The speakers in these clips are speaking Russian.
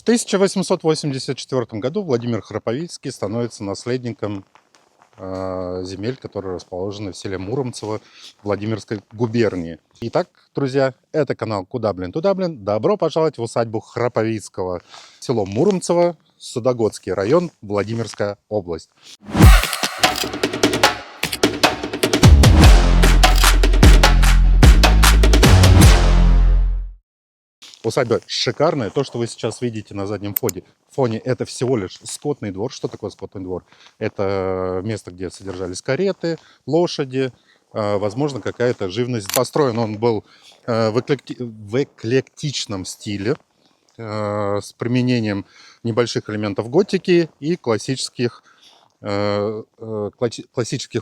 В 1884 году Владимир Храповицкий становится наследником земель, которые расположены в селе Муромцево Владимирской губернии. Итак, друзья, это канал «Куда, блин, туда, блин». Добро пожаловать в усадьбу Храповицкого. Село Муромцево, Судогодский район, Владимирская область. Усадьба шикарная. То, что вы сейчас видите на заднем фоне, это всего лишь скотный двор. Что такое скотный двор? Это место, где содержались кареты, лошади, возможно, какая-то живность. Построен он был в эклектичном стиле, с применением небольших элементов готики и классических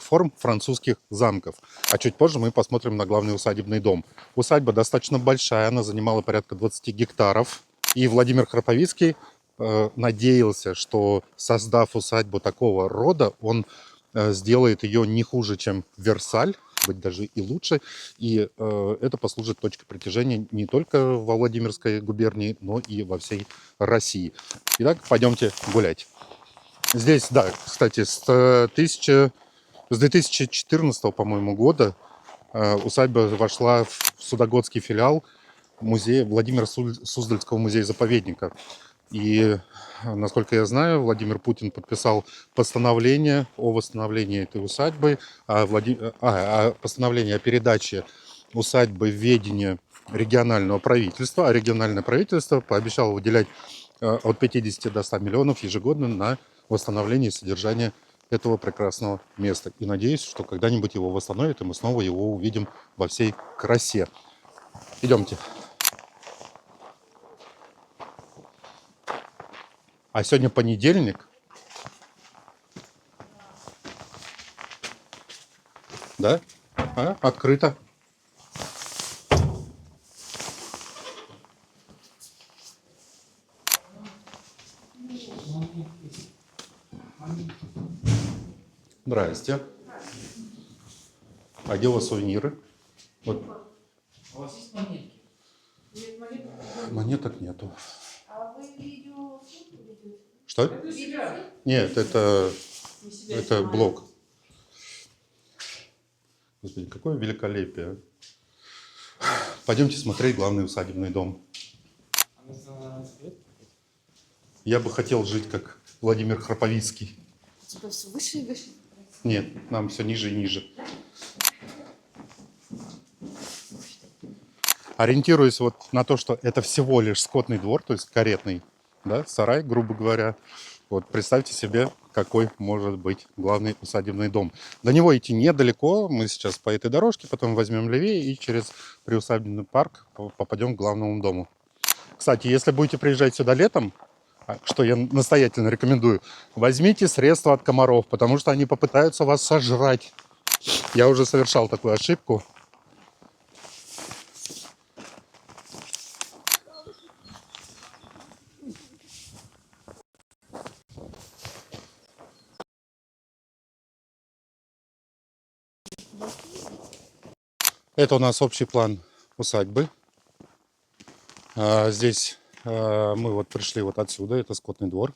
форм французских замков. А чуть позже мы посмотрим на главный усадебный дом. Усадьба достаточно большая, она занимала порядка 20 гектаров. И Владимир Храповицкий надеялся, что, создав усадьбу такого рода, он сделает ее не хуже, чем Версаль, быть даже и лучше. И это послужит точкой притяжения не только во Владимирской губернии, но и во всей России. Итак, пойдемте гулять. Здесь, да, кстати, с 2014, по-моему, года усадьба вошла в Судогодский филиал музея Владимира Суздальского музея-заповедника. И, насколько я знаю, Владимир Путин подписал постановление о восстановлении этой усадьбы, постановление о передаче усадьбы в ведение регионального правительства. А региональное правительство пообещало выделять от 50 до 100 миллионов ежегодно на восстановление и содержание этого прекрасного места. И надеюсь, что когда-нибудь его восстановят, и мы снова его увидим во всей красе. Идемте. А сегодня понедельник. Да? Открыто. Здрасте. А где у вас сувениры? Вот. У вас есть монетки? Нет, монеток нету. А вы видео ведете? Что? Это себя. Нет, это блог. Господи, какое великолепие. Пойдемте смотреть главный усадебный дом. Я бы хотел жить как Владимир Храповицкий. Типа все выше и выше? Нет, нам все ниже и ниже. Ориентируясь вот на то, что это всего лишь скотный двор, то есть каретный, да, сарай, грубо говоря. Вот представьте себе, какой может быть главный усадебный дом. До него идти недалеко. Мы сейчас по этой дорожке, потом возьмем левее и через приусадебный парк попадем к главному дому. Кстати, если будете приезжать сюда летом, что я настоятельно рекомендую, возьмите средства от комаров, потому что они попытаются вас сожрать. Я уже совершал такую ошибку. Это у нас общий план усадьбы. Здесь мы вот пришли вот отсюда, это скотный двор.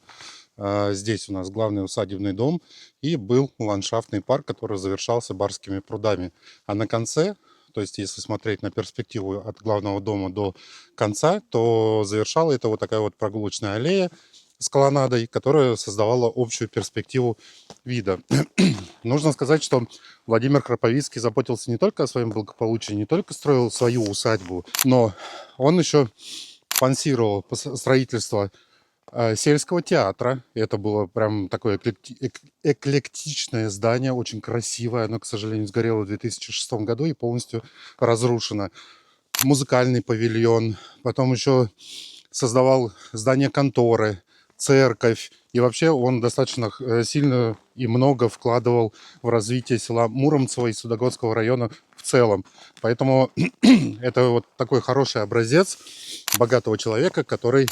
Здесь у нас главный усадебный дом и был ландшафтный парк, который завершался барскими прудами. А на конце, то есть если смотреть на перспективу от главного дома до конца, то завершала это вот такая вот прогулочная аллея с колоннадой, которая создавала общую перспективу вида. Нужно сказать, что Владимир Храповицкий заботился не только о своем благополучии, не только строил свою усадьбу, но он еще спонсировал строительство сельского театра. Это было прям такое эклектичное здание, очень красивое. Оно, к сожалению, сгорело в 2006 году и полностью разрушено. Музыкальный павильон. Потом еще создавал здание конторы, церковь. И вообще он достаточно сильно и много вкладывал в развитие села Муромцево и Судогодского района в целом. Поэтому это вот такой хороший образец богатого человека, который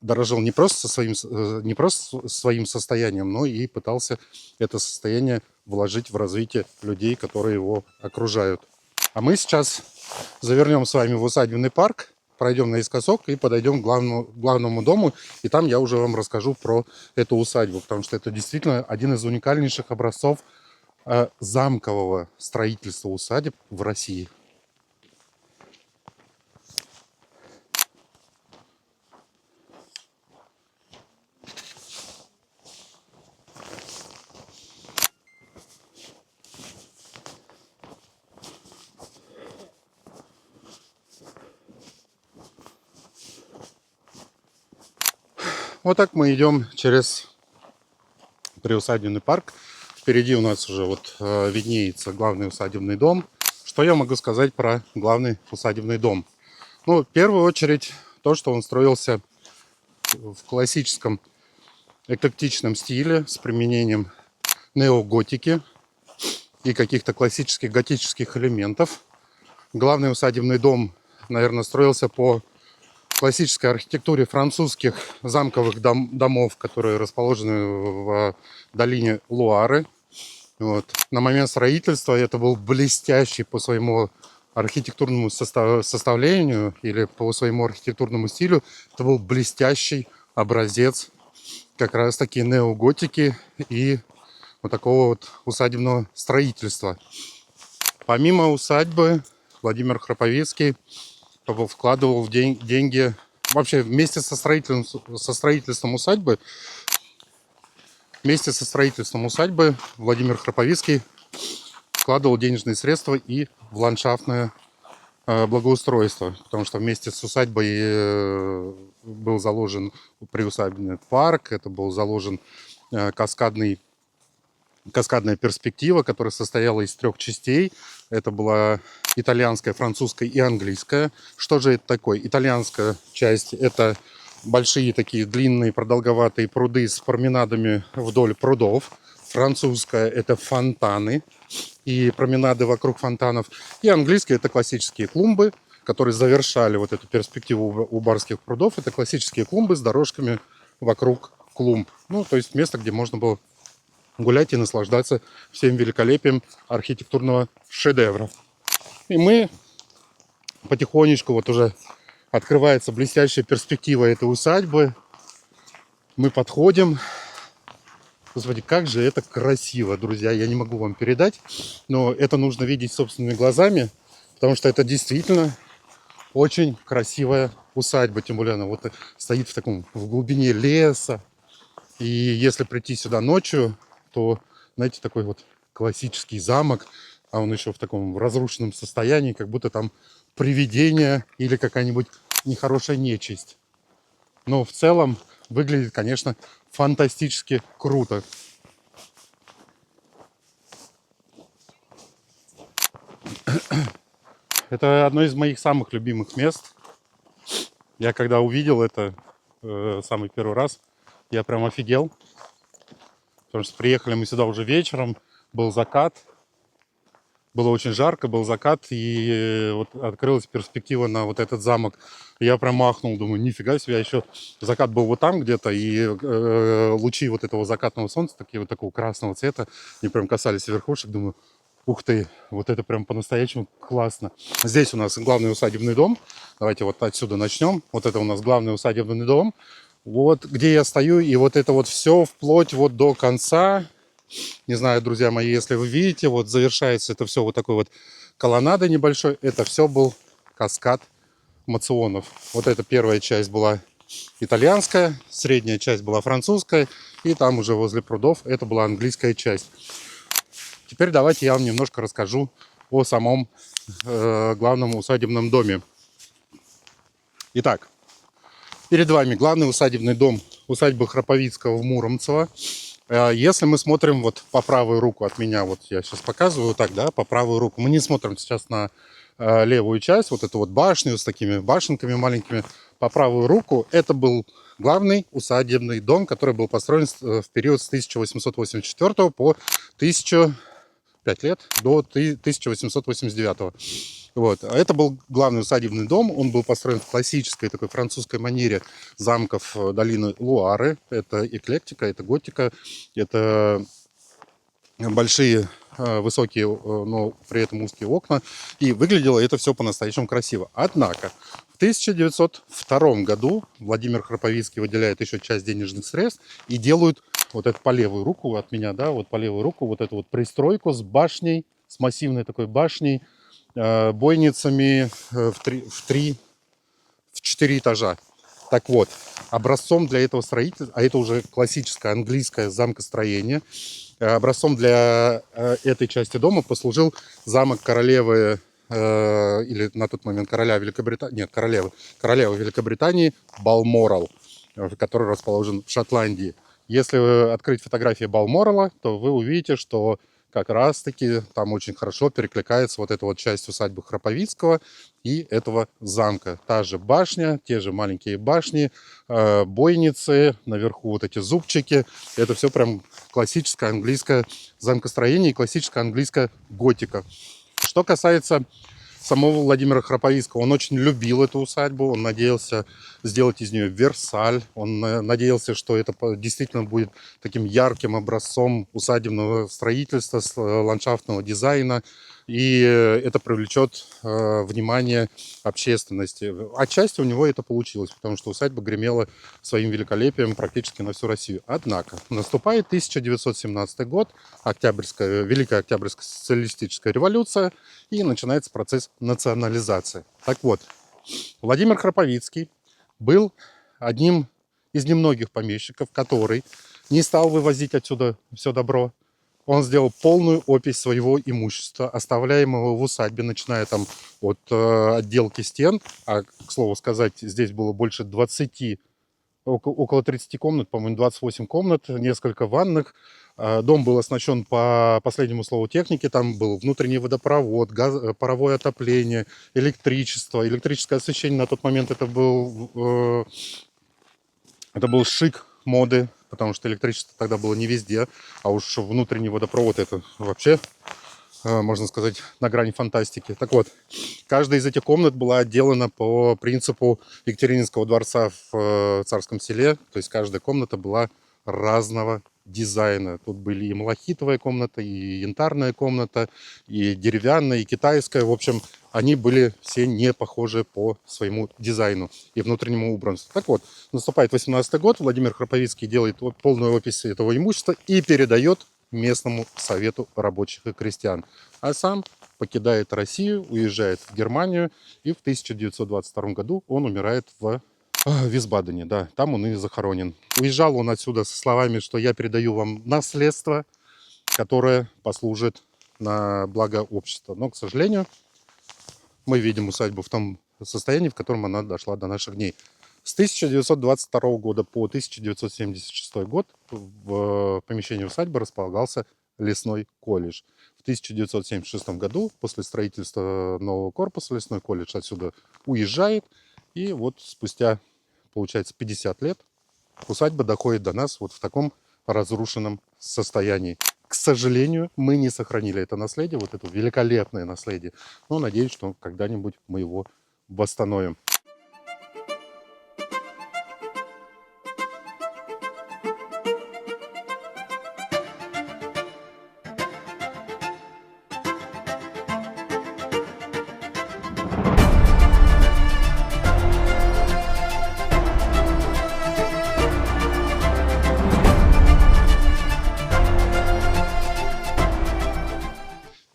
дорожил не просто своим состоянием, но и пытался это состояние вложить в развитие людей, которые его окружают. А мы сейчас завернем с вами в усадебный парк пройдем наискосок и подойдем к главному дому. И там я уже вам расскажу про эту усадьбу, потому что это действительно один из уникальнейших образцов замкового строительства усадеб в России. Вот так мы идем через приусадебный парк. Впереди у нас уже вот виднеется главный усадебный дом. Что я могу сказать про главный усадебный дом? Ну, в первую очередь, то, что он строился в классическом эклектичном стиле с применением неоготики и каких-то классических готических элементов. Главный усадебный дом, наверное, строился по классической архитектуре французских замковых домов, которые расположены в долине Луары. Вот. На момент строительства это был блестящий по своему архитектурному составлению или по своему архитектурному стилю, это был блестящий образец как раз таки неоготики и вот такого вот усадебного строительства. Помимо усадьбы, Владимир Храповицкий вкладывал в деньги вообще вместе со строительством усадьбы. Вместе со строительством усадьбы Владимир Храповицкий вкладывал денежные средства и в ландшафтное благоустройство, потому что вместе с усадьбой был заложен приусадебный парк, это был заложен каскадная перспектива, которая состояла из 3 частей. Это была итальянская, французская и английская. Что же это такое? Итальянская часть – это большие такие длинные продолговатые пруды с променадами вдоль прудов. Французская – это фонтаны и променады вокруг фонтанов. И английская – это классические клумбы, которые завершали вот эту перспективу у барских прудов. Это классические клумбы с дорожками вокруг клумб. Ну, то есть место, где можно было гулять и наслаждаться всем великолепием архитектурного шедевра. И мы потихонечку, вот уже открывается блестящая перспектива этой усадьбы. Мы подходим. Господи, как же это красиво, друзья. Я не могу вам передать, но это нужно видеть собственными глазами, потому что это действительно очень красивая усадьба. Тем более она вот стоит в глубине леса. И если прийти сюда ночью, то, знаете, такой вот классический замок, а он еще в таком разрушенном состоянии, как будто там привидение или какая-нибудь нехорошая нечисть. Но в целом выглядит, конечно, фантастически круто. Это одно из моих самых любимых мест. Я когда увидел это самый первый раз, я прям офигел. Потому что приехали мы сюда уже вечером, был закат, было очень жарко, был закат, и вот открылась перспектива на вот этот замок. Я прям махнул, думаю, нифига себе, еще закат был вот там где-то, и лучи вот этого закатного солнца, такие вот такого красного цвета, они прям касались верхушек, думаю, ух ты, вот это прям по-настоящему классно. Здесь у нас главный усадебный дом, давайте вот отсюда начнем, вот это у нас главный усадебный дом. Вот где я стою, и вот это вот все вплоть вот до конца. Не знаю, друзья мои, если вы видите, вот завершается это все вот такой вот колоннадой небольшой. Это все был каскад мационов. Вот эта первая часть была итальянская, средняя часть была французская, и там уже возле прудов это была английская часть. Теперь давайте я вам немножко расскажу о самом главном усадебном доме. Итак, перед вами главный усадебный дом усадьбы Храповицкого в Муромцево. Если мы смотрим вот по правую руку от меня, вот я сейчас показываю так, да, по правую руку, мы не смотрим сейчас на левую часть, вот эту вот башню с такими башенками маленькими. По правую руку это был главный усадебный дом, который был построен в период с 1884 по 5 лет до 1889. Вот. А это был главный усадебный дом. Он был построен в классической такой французской манере замков долины Луары. Это эклектика, это готика, это большие, высокие, но при этом узкие окна. И выглядело это все по-настоящему красиво. Однако в 1902 году Владимир Храповицкий выделяет еще часть денежных средств и делают вот это по левую руку от меня, да, вот по левую руку вот эту вот пристройку с башней, с массивной такой башней, бойницами в 4 этажа. Так вот, образцом для этого строительства, а это уже классическое английское замкостроение, образцом для этой части дома послужил замок королевы, или на тот момент короля Великобритании, нет, королевы Великобритании Балморал, который расположен в Шотландии. Если открыть фотографии Балморала, то вы увидите, что как раз-таки там очень хорошо перекликается вот эта вот часть усадьбы Храповицкого и этого замка. Та же башня, те же маленькие башни, бойницы, наверху вот эти зубчики. Это все прям классическое английское замкостроение и классическая английская готика. Что касается самого Владимира Храповицкого, он очень любил эту усадьбу, он надеялся сделать из нее Версаль, он надеялся, что это действительно будет таким ярким образцом усадебного строительства, ландшафтного дизайна, и это привлечет внимание общественности. Отчасти у него это получилось, потому что усадьба гремела своим великолепием практически на всю Россию. Однако наступает 1917 год, Великая Октябрьская социалистическая революция, и начинается процесс национализации. Так вот, Владимир Храповицкий был одним из немногих помещиков, который не стал вывозить отсюда все добро. Он сделал полную опись своего имущества, оставляемого в усадьбе, начиная там от отделки стен, а, к слову сказать, здесь было больше 20, около 30 комнат, по-моему, 28 комнат, несколько ванных. Дом был оснащен по последнему слову техники, там был внутренний водопровод, паровое отопление, электричество, электрическое освещение. На тот момент это был шик моды, потому что электричество тогда было не везде, а уж внутренний водопровод это вообще, можно сказать, на грани фантастики. Так вот, каждая из этих комнат была отделана по принципу Екатерининского дворца в Царском Селе, то есть каждая комната была разного дизайна. Тут были и малахитовая комната, и янтарная комната, и деревянная, и китайская. В общем, они были все не похожи по своему дизайну и внутреннему убранству. Так вот, наступает 18-й год, Владимир Храповицкий делает полную опись этого имущества и передает местному совету рабочих и крестьян. А сам покидает Россию, уезжает в Германию, и в 1922 году он умирает в Висбадене, да, там он и захоронен. Уезжал он отсюда со словами, что я передаю вам наследство, которое послужит на благо общества. Но, к сожалению, мы видим усадьбу в том состоянии, в котором она дошла до наших дней. С 1922 года по 1976 год в помещении усадьбы располагался лесной колледж. В 1976 году, после строительства нового корпуса, лесной колледж отсюда уезжает. И вот спустя, получается, 50 лет усадьба доходит до нас вот в таком разрушенном состоянии. К сожалению, мы не сохранили это наследие, вот это великолепное наследие. Но надеюсь, что когда-нибудь мы его восстановим.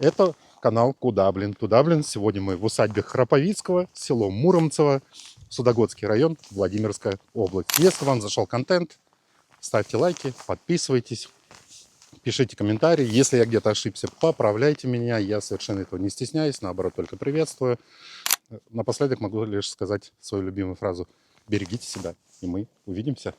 Это канал Кудаблин. Тудавлин. Сегодня мы в усадьбе Храповицкого, село Муромцево, Судогодский район, Владимирская область. Если вам зашел контент, ставьте лайки, подписывайтесь, пишите комментарии. Если я где-то ошибся, поправляйте меня. Я совершенно этого не стесняюсь, наоборот, только приветствую. Напоследок могу лишь сказать свою любимую фразу: берегите себя, и мы увидимся.